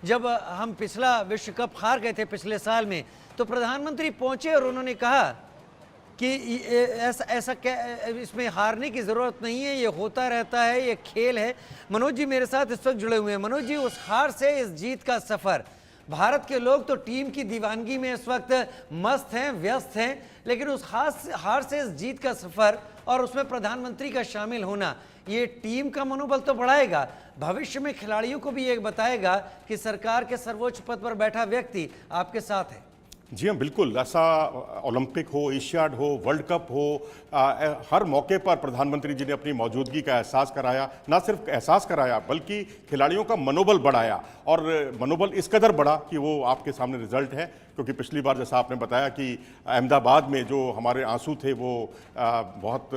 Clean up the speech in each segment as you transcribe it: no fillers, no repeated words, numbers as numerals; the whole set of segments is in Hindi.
जब हम पिछला विश्व कप हार गए थे पिछले साल में, तो प्रधानमंत्री पहुंचे और उन्होंने कहा कि ऐसा ऐसा क्या, इसमें हारने की ज़रूरत नहीं है, ये होता रहता है, ये खेल है। मनोज जी मेरे साथ इस वक्त जुड़े हुए हैं। मनोज जी, उस हार से इस जीत का सफ़र, भारत के लोग तो टीम की दीवानगी में इस वक्त मस्त हैं, व्यस्त हैं, लेकिन उस हार से इस जीत का सफ़र और उसमें प्रधानमंत्री का शामिल होना, ये टीम का मनोबल तो बढ़ाएगा, भविष्य में खिलाड़ियों को भी ये बताएगा कि सरकार के सर्वोच्च पद पर बैठा व्यक्ति आपके साथ है। जी हाँ, बिल्कुल। ऐसा ओलंपिक हो, एशियाड हो, वर्ल्ड कप हो, हर मौके पर प्रधानमंत्री जी ने अपनी मौजूदगी का एहसास कराया। ना सिर्फ एहसास कराया बल्कि खिलाड़ियों का मनोबल बढ़ाया, और मनोबल इस कदर बढ़ा कि वो आपके सामने रिजल्ट है। क्योंकि पिछली बार जैसा आपने बताया कि अहमदाबाद में जो हमारे आंसू थे वो बहुत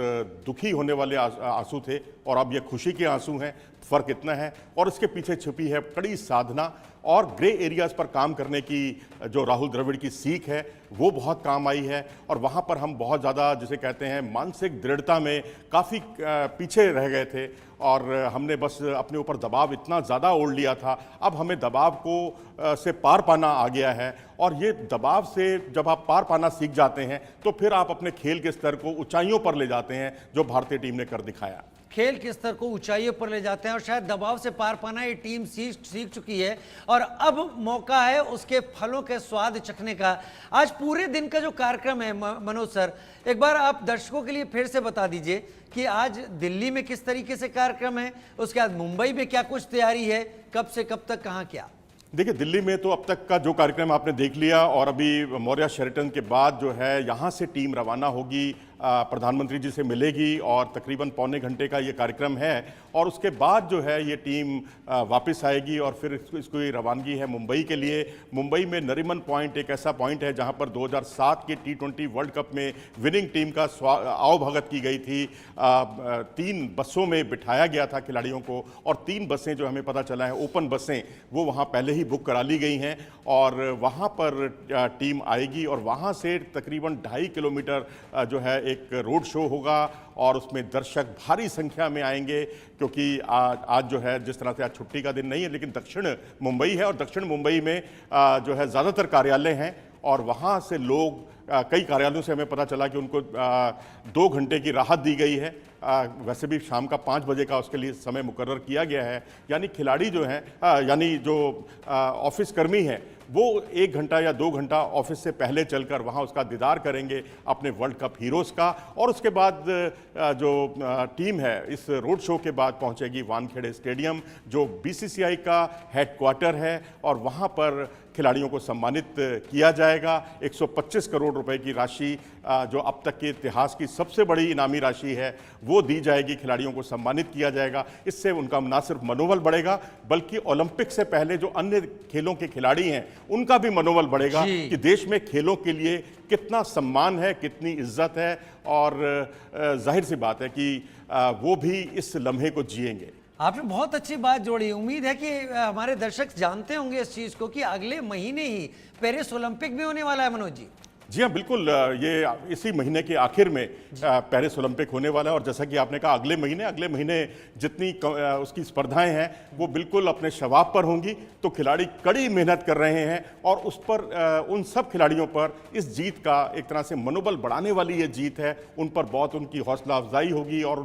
दुखी होने वाले आंसू थे, और अब ये खुशी के आंसू हैं। फ़र्क इतना है, और इसके पीछे छुपी है कड़ी साधना और ग्रे एरियाज़ पर काम करने की जो राहुल द्रविड़ की सीख है, वो बहुत काम आई है। और वहाँ पर हम बहुत ज़्यादा, जिसे कहते हैं, मानसिक दृढ़ता में काफ़ी पीछे रह गए थे, और हमने बस अपने ऊपर दबाव इतना ज़्यादा ओढ़ लिया था। अब हमें दबाव को से पार पाना आ गया है, और ये दबाव से जब आप पार पाना सीख जाते हैं तो फिर आप अपने खेल के स्तर को ऊंचाइयों पर ले जाते हैं, जो भारतीय टीम ने कर दिखाया। खेल के स्तर को ऊंचाइयों पर ले जाते हैं, और शायद दबाव से पार पाना ये टीम सीख चुकी है, और अब मौका है उसके फलों के स्वाद चखने का। आज पूरे दिन का जो कार्यक्रम है मनोज सर, एक बार आप दर्शकों के लिए फिर से बता दीजिए कि आज दिल्ली में किस तरीके से कार्यक्रम है, उसके बाद मुंबई में क्या कुछ तैयारी है, कब से कब तक, कहाँ क्या। देखिए, दिल्ली में तो अब तक का जो कार्यक्रम आपने देख लिया, और अभी मौर्या शेरेटन के बाद जो है यहाँ से टीम रवाना होगी, प्रधानमंत्री जी से मिलेगी, और तकरीबन पौने घंटे का ये कार्यक्रम है, और उसके बाद जो है ये टीम वापस आएगी, और फिर इसको ये रवानगी है मुंबई के लिए। मुंबई में नरीमन पॉइंट एक ऐसा पॉइंट है जहाँ पर 2007 के T20 वर्ल्ड कप में विनिंग टीम का आवभगत की गई थी। 3 बसों में बिठाया गया था खिलाड़ियों को, और 3 बसें जो हमें पता चला है ओपन बसें, वो वहाँ पहले ही बुक करा ली गई हैं, और वहाँ पर टीम आएगी, और वहाँ से तकरीबन 2.5 किलोमीटर जो है एक रोड शो होगा, और उसमें दर्शक भारी संख्या में आएंगे। क्योंकि आज जो है, जिस तरह से आज छुट्टी का दिन नहीं है, लेकिन दक्षिण मुंबई है, और दक्षिण मुंबई में जो है ज़्यादातर कार्यालय हैं, और वहाँ से लोग, कई कार्यालयों से हमें पता चला कि उनको 2 घंटे की राहत दी गई है। वैसे भी शाम का 5 बजे का उसके लिए समय मुकर्रर किया गया है। यानी खिलाड़ी जो हैं, यानी जो ऑफिस कर्मी हैं, वो 1 घंटा या 2 घंटा ऑफिस से पहले चलकर वहाँ उसका दीदार करेंगे, अपने वर्ल्ड कप हीरोज़ का। और उसके बाद जो टीम है इस रोड शो के बाद पहुँचेगी वानखेड़े स्टेडियम, जो BCCI का हेडक्वार्टर है, और वहाँ पर खिलाड़ियों को सम्मानित किया जाएगा। 125 करोड़ रुपए की राशि, जो अब तक के इतिहास की सबसे बड़ी इनामी राशि है, वो दी जाएगी, खिलाड़ियों को सम्मानित किया जाएगा। इससे उनका न सिर्फ मनोबल बढ़ेगा, बल्कि ओलंपिक से पहले जो अन्य खेलों के खिलाड़ी हैं उनका भी मनोबल बढ़ेगा कि देश में खेलों के लिए कितना सम्मान है, कितनी इज्जत है, और जाहिर सी बात है कि वो भी इस लम्हे को जिएंगे। आपने बहुत अच्छी बात जोड़ी। उम्मीद है कि हमारे दर्शक जानते होंगे इस चीज़ को कि अगले महीने ही पेरिस ओलंपिक भी होने वाला है मनोज जी। जी हाँ, बिल्कुल। ये इसी महीने के आखिर में पेरिस ओलंपिक होने वाला है, और जैसा कि आपने कहा अगले महीने जितनी उसकी स्पर्धाएं हैं वो बिल्कुल अपने शबाब पर होंगी। तो खिलाड़ी कड़ी मेहनत कर रहे हैं, और उस पर उन सब खिलाड़ियों पर इस जीत का एक तरह से मनोबल बढ़ाने वाली ये जीत है। उन पर बहुत उनकी हौसला अफजाई होगी, और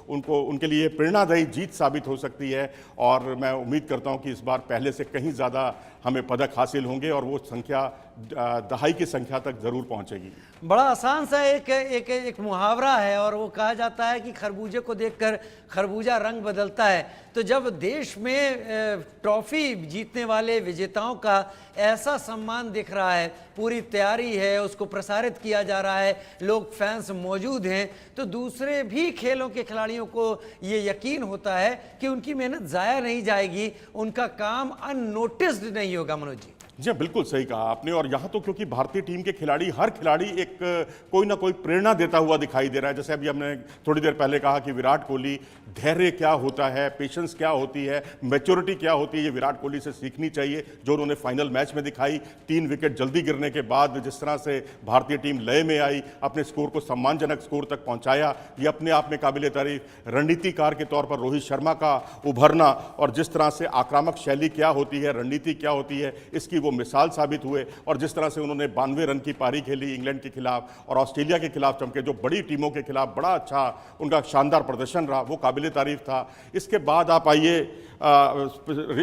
उनके लिए प्रेरणादायी जीत साबित हो सकती है। और मैं उम्मीद करता हूँ कि इस बार पहले से कहीं ज़्यादा हमें पदक हासिल होंगे, और वो संख्या 2.5 की संख्या तक जरूर पहुंचेगी। बड़ा आसान सा एक मुहावरा है, और वो कहा जाता है कि खरबूजे को देखकर खरबूजा रंग बदलता है। तो जब देश में ट्रॉफी जीतने वाले विजेताओं का ऐसा सम्मान दिख रहा है, पूरी तैयारी है, उसको प्रसारित किया जा रहा है, लोग फैंस मौजूद हैं, तो दूसरे भी खेलों के खिलाड़ियों को ये यकीन होता है कि उनकी मेहनत ज़ाया नहीं जाएगी, उनका काम अननोटिस्ड नहीं होगा मनोज जी। जी हाँ, बिल्कुल सही कहा आपने। और यहाँ तो क्योंकि भारतीय टीम के खिलाड़ी, हर खिलाड़ी एक कोई ना कोई प्रेरणा देता हुआ दिखाई दे रहा है। जैसे अभी हमने थोड़ी देर पहले कहा कि विराट कोहली, धैर्य क्या होता है, पेशेंस क्या होती है, मैच्योरिटी क्या होती है, ये विराट कोहली से सीखनी चाहिए। जो उन्होंने फाइनल मैच में दिखाई, 3 विकेट जल्दी गिरने के बाद जिस तरह से भारतीय टीम लय में आई, अपने स्कोर को सम्मानजनक स्कोर तक पहुंचाया, ये अपने आप में काबिल तारीफ। रणनीतिकार के तौर पर रोहित शर्मा का उभरना और जिस तरह से आक्रामक शैली क्या होती है, रणनीति क्या होती है, इसकी वो मिसाल साबित हुए। और जिस तरह से उन्होंने 92 रन की पारी खेली इंग्लैंड के खिलाफ और ऑस्ट्रेलिया के खिलाफ चमके, जो बड़ी टीमों के खिलाफ बड़ा अच्छा उनका शानदार प्रदर्शन रहा, वो काबिल तारीफ था। इसके बाद आप आइए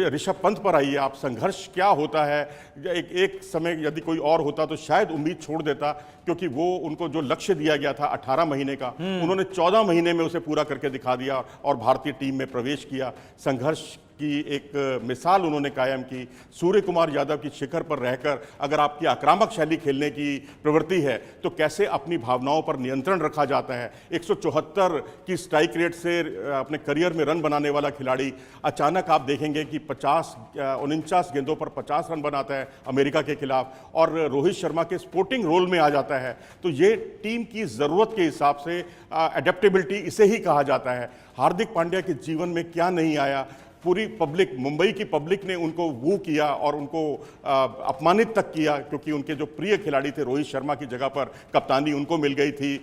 ऋषभ पंत पर आइए आप। संघर्ष क्या होता है, एक समय यदि कोई और होता तो शायद उम्मीद छोड़ देता, क्योंकि वो उनको जो लक्ष्य दिया गया था 18 महीने का, उन्होंने 14 महीने में उसे पूरा करके दिखा दिया और भारतीय टीम में प्रवेश किया। संघर्ष की एक मिसाल उन्होंने कायम की। सूर्य कुमार यादव की शिखर पर रहकर अगर आपकी आक्रामक शैली खेलने की प्रवृत्ति है तो कैसे अपनी भावनाओं पर नियंत्रण रखा जाता है। 174 की स्ट्राइक रेट से अपने करियर में रन बनाने वाला खिलाड़ी अचानक आप देखेंगे कि 49 गेंदों पर 50 रन बनाता है अमेरिका के खिलाफ, और रोहित शर्मा के स्पोर्टिंग रोल में आ जाता है। तो ये टीम की ज़रूरत के हिसाब से एडेप्टेबिलिटी, इसे ही कहा जाता है। हार्दिक पांड्या के जीवन में क्या नहीं आया, पूरी पब्लिक, मुंबई की पब्लिक ने उनको वू किया और उनको अपमानित तक किया, क्योंकि उनके जो प्रिय खिलाड़ी थे रोहित शर्मा की जगह पर कप्तानी उनको मिल गई थी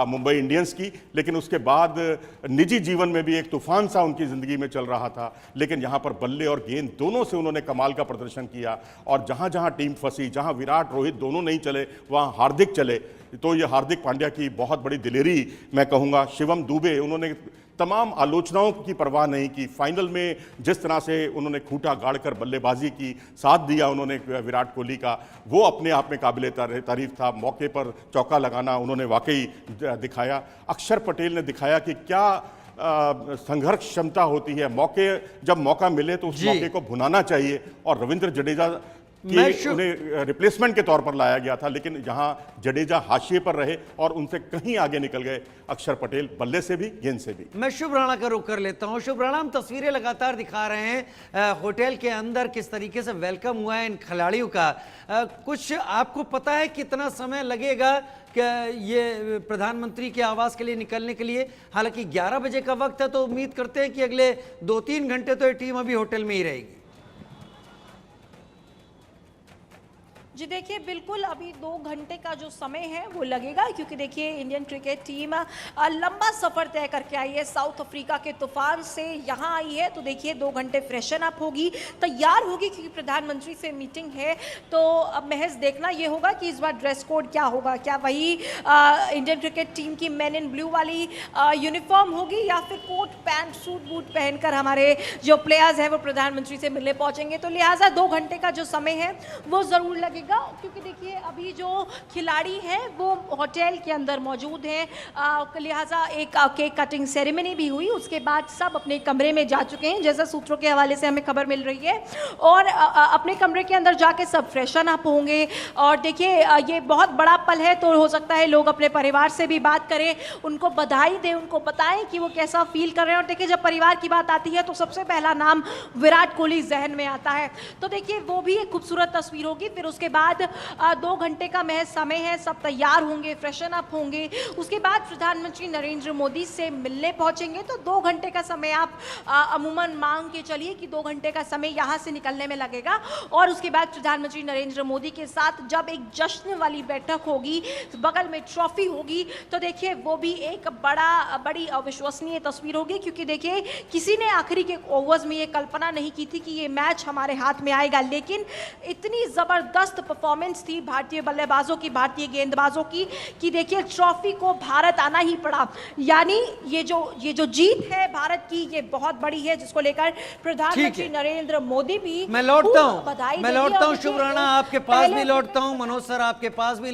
मुंबई इंडियंस की। लेकिन उसके बाद निजी जीवन में भी एक तूफान सा उनकी ज़िंदगी में चल रहा था। लेकिन यहाँ पर बल्ले और गेंद दोनों से उन्होंने कमाल का प्रदर्शन किया। और जहाँ जहाँ टीम फंसी, जहाँ विराट रोहित दोनों नहीं चले, वहाँ हार्दिक चले। तो ये हार्दिक पांड्या की बहुत बड़ी दिलेरी मैं कहूँगा। शिवम दुबे, उन्होंने तमाम आलोचनाओं की परवाह नहीं की। फाइनल में जिस तरह से उन्होंने खूंटा गाड़कर बल्लेबाजी की, साथ दिया उन्होंने विराट कोहली का, वो अपने आप में काबिल तारीफ था। मौके पर चौका लगाना उन्होंने वाकई दिखाया। अक्षर पटेल ने दिखाया कि क्या संघर्ष क्षमता होती है। जब मौका मिले तो उस मौके को भुनाना चाहिए। और रविंद्र जडेजा कि उन्हें रिप्लेसमेंट के तौर पर लाया गया था, लेकिन जहां जडेजा हाशिए पर रहे और उनसे कहीं आगे निकल गए अक्षर पटेल, बल्ले से भी गेंद से भी। मैं शुभ राणा का रुख कर लेता हूं। शुभ राणा, हम तस्वीरें लगातार दिखा रहे हैं होटल के अंदर किस तरीके से वेलकम हुआ है इन खिलाड़ियों का। कुछ आपको पता है कितना समय लगेगा कि ये प्रधानमंत्री के आवास के लिए निकलने के लिए? हालांकि 11 बजे का वक्त है, तो उम्मीद करते हैं कि अगले 2-3 घंटे तो ये टीम अभी होटल में ही रहेगी। जी देखिए, बिल्कुल अभी 2 घंटे का जो समय है वो लगेगा, क्योंकि देखिए इंडियन क्रिकेट टीम लंबा सफ़र तय करके आई है। साउथ अफ्रीका के तूफान से यहाँ आई है, तो देखिए 2 घंटे फ्रेशन अप होगी, तैयार होगी, क्योंकि प्रधानमंत्री से मीटिंग है। तो अब महज देखना ये होगा कि इस बार ड्रेस कोड क्या होगा। क्या वही इंडियन क्रिकेट टीम की मैन इन ब्लू वाली यूनिफॉर्म होगी, या फिर कोट पैंट सूट बूट पहनकर हमारे जो प्लेयर्स हैं वो प्रधानमंत्री से मिलने पहुँचेंगे। तो लिहाजा 2 घंटे का जो समय है वो ज़रूर लगेगा, क्योंकि देखिए अभी जो खिलाड़ी हैं वो होटल के अंदर मौजूद हैं। लिहाजा एक केक कटिंग सेरेमनी भी हुई, उसके बाद सब अपने कमरे में जा चुके हैं, जैसा सूत्रों के हवाले से हमें खबर मिल रही है। और अपने कमरे के अंदर जाके सब फ्रेशन अप होंगे। और देखिए ये बहुत बड़ा पल है, तो हो सकता है लोग अपने परिवार से भी बात करें, उनको बधाई दें, उनको बताएं कि वो कैसा फील कर रहे हैं। और देखिए जब परिवार की बात आती है तो सबसे पहला नाम विराट कोहली जहन में आता है। तो देखिए वो भी एक खूबसूरत तस्वीर होगी। फिर उसके बाद 2 घंटे का महज समय है, सब तैयार होंगे, फ्रेशन अप होंगे। उसके बाद प्रधानमंत्री नरेंद्र मोदी से मिलने पहुंचेंगे। तो 2 घंटे का समय आप अमूमन मांग के चलिए कि 2 घंटे का समय यहाँ से निकलने में लगेगा। और उसके बाद प्रधानमंत्री नरेंद्र मोदी के साथ जब एक जश्न वाली बैठक होगी, बगल में ट्रॉफी होगी, तो देखिए वो भी एक बड़ी अविश्वसनीय तस्वीर होगी। क्योंकि देखिए किसी ने आखिरी के ओवर्स में ये कल्पना नहीं की थी कि ये मैच हमारे हाथ में आएगा, लेकिन इतनी ज़बरदस्त परफॉर्मेंस थी भारतीय बल्लेबाजों की, भारतीय गेंदबाजों की, कि देखिए ट्रॉफी को भारत आना ही पड़ा। यानी ये जो जीत है भारत की, ये बहुत बड़ी है, जिसको लेकर प्रधानमंत्री नरेंद्र मोदी भी मैं लौटता हूं शुभ राणा, आपके पास भी लौटता हूं, मनोज सर आपके पास भी